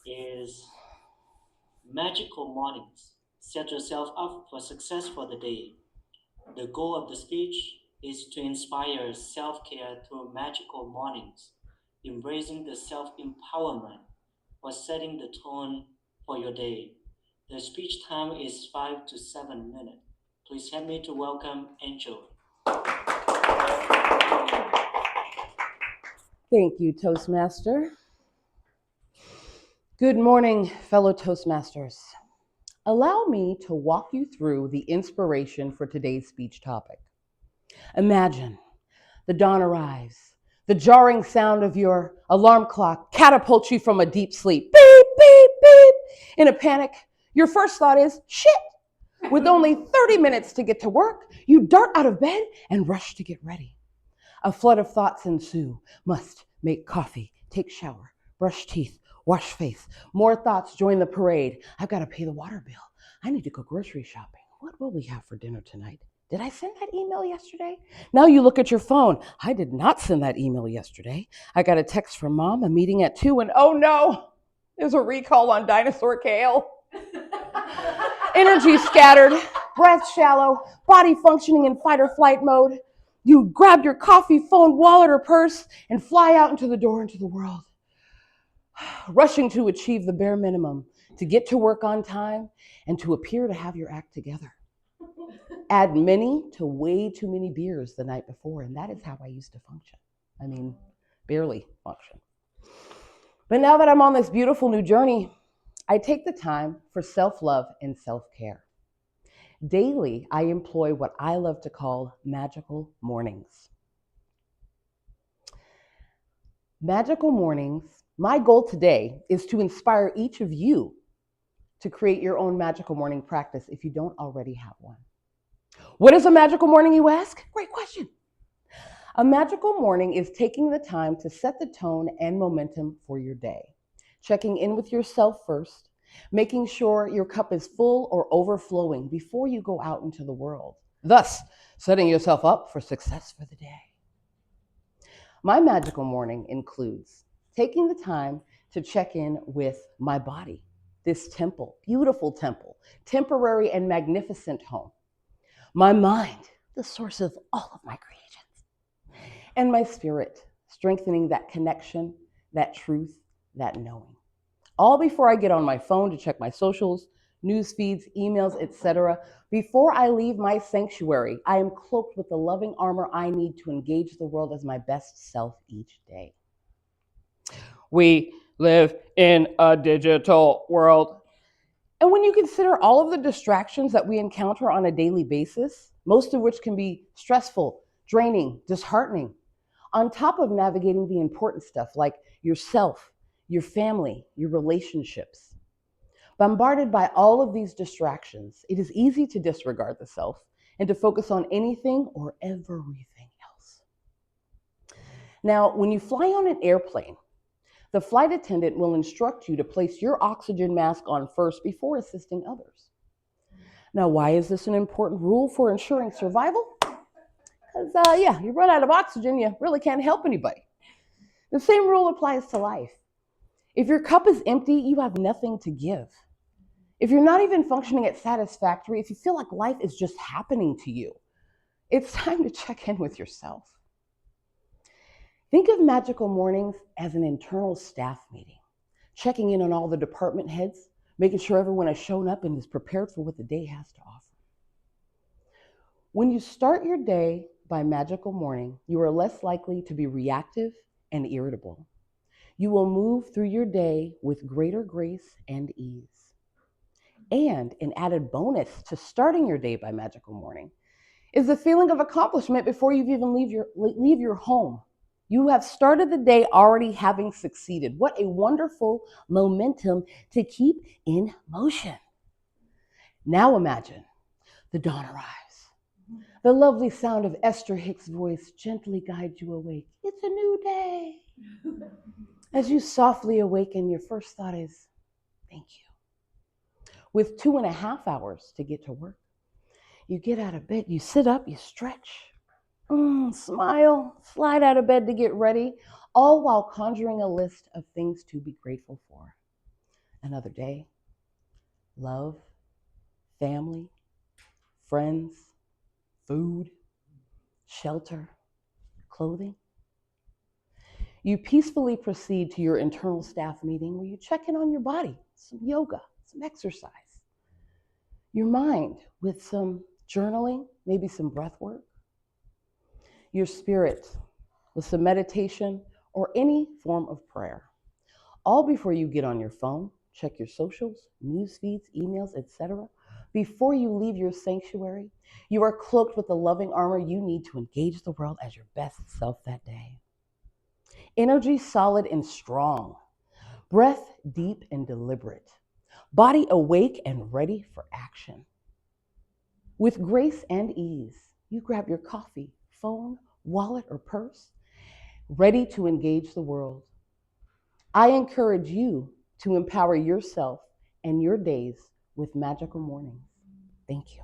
is magical mornings. Set yourself up for success for the day. The goal of the speech is to inspire self-care through magical mornings, embracing the self-empowerment for setting the tone for your day. The speech time is 5 to 7 minutes. Please help me to welcome Enjoli. Thank you, Toastmaster. Good morning, fellow Toastmasters. Allow me to walk you through the inspiration for today's speech topic. Imagine the dawn arrives, the jarring sound of your alarm clock catapults you from a deep sleep. Beep, beep, beep. In a panic, your first thought is, shit. With only 30 minutes to get to work, you dart out of bed and rush to get ready. A flood of thoughts ensue. Must make coffee, take shower, brush teeth, wash face. More thoughts join the parade. I've got to pay the water bill. I need to go grocery shopping. What will we have for dinner tonight? Did I send that email yesterday? Now you look at your phone. I did not send that email yesterday. I got a text from mom, a meeting at 2, and oh no, there's a recall on dinosaur kale. Energy scattered, breath shallow, body functioning in fight or flight mode. You grab your coffee, phone, wallet, or purse and fly out into the door into the world, rushing to achieve the bare minimum, to get to work on time, and to appear to have your act together. Add many to way too many beers the night before, and that is how I used to function. I mean, barely function. But now that I'm on this beautiful new journey, I take the time for self-love and self-care. Daily, I employ what I love to call magical mornings. Magical mornings, my goal today is to inspire each of you to create your own magical morning practice if you don't already have one. What is a magical morning, you ask? Great question. A magical morning is taking the time to set the tone and momentum for your day, checking in with yourself first, making sure your cup is full or overflowing before you go out into the world, thus setting yourself up for success for the day. My magical morning includes taking the time to check in with my body, this temple, beautiful temple, temporary and magnificent home, my mind, the source of all of my creations, and my spirit, strengthening that connection, that truth, that knowing. All before I get on my phone to check my socials, news feeds, emails, etc. Before I leave my sanctuary, I am cloaked with the loving armor I need to engage the world as my best self each day. We live in a digital world. And when you consider all of the distractions that we encounter on a daily basis, most of which can be stressful, draining, disheartening, on top of navigating the important stuff like yourself, your family, your relationships. Bombarded by all of these distractions, it is easy to disregard the self and to focus on anything or everything else. Now, when you fly on an airplane, the flight attendant will instruct you to place your oxygen mask on first before assisting others. Now, why is this an important rule for ensuring survival? Because, you run out of oxygen, you really can't help anybody. The same rule applies to life. If your cup is empty, you have nothing to give. If you're not even functioning at satisfactory, if you feel like life is just happening to you, it's time to check in with yourself. Think of magical mornings as an internal staff meeting, checking in on all the department heads, making sure everyone has shown up and is prepared for what the day has to offer. When you start your day by magical morning, you are less likely to be reactive and irritable. You will move through your day with greater grace and ease. And an added bonus to starting your day by magical morning is the feeling of accomplishment before you even leave your home. You have started the day already having succeeded. What a wonderful momentum to keep in motion. Now imagine the dawn arrives. The lovely sound of Esther Hicks' voice gently guides you awake. It's a new day. As you softly awaken, your first thought is, thank you. With 2.5 hours to get to work, you get out of bed, you sit up, you stretch, smile, slide out of bed to get ready, all while conjuring a list of things to be grateful for. another day. Love, family, friends, food, shelter, clothing. You peacefully proceed to your internal staff meeting where you check in on your body, some yoga, some exercise, your mind with some journaling, maybe some breath work, your spirit with some meditation or any form of prayer. All before you get on your phone, check your socials, news feeds, emails, etc. Before you leave your sanctuary, you are cloaked with the loving armor you need to engage the world as your best self that day. Energy solid and strong, breath deep and deliberate, body awake and ready for action. With grace and ease, you grab your coffee, phone, wallet, or purse, ready to engage the world. I encourage you to empower yourself and your days with magical mornings. Thank you.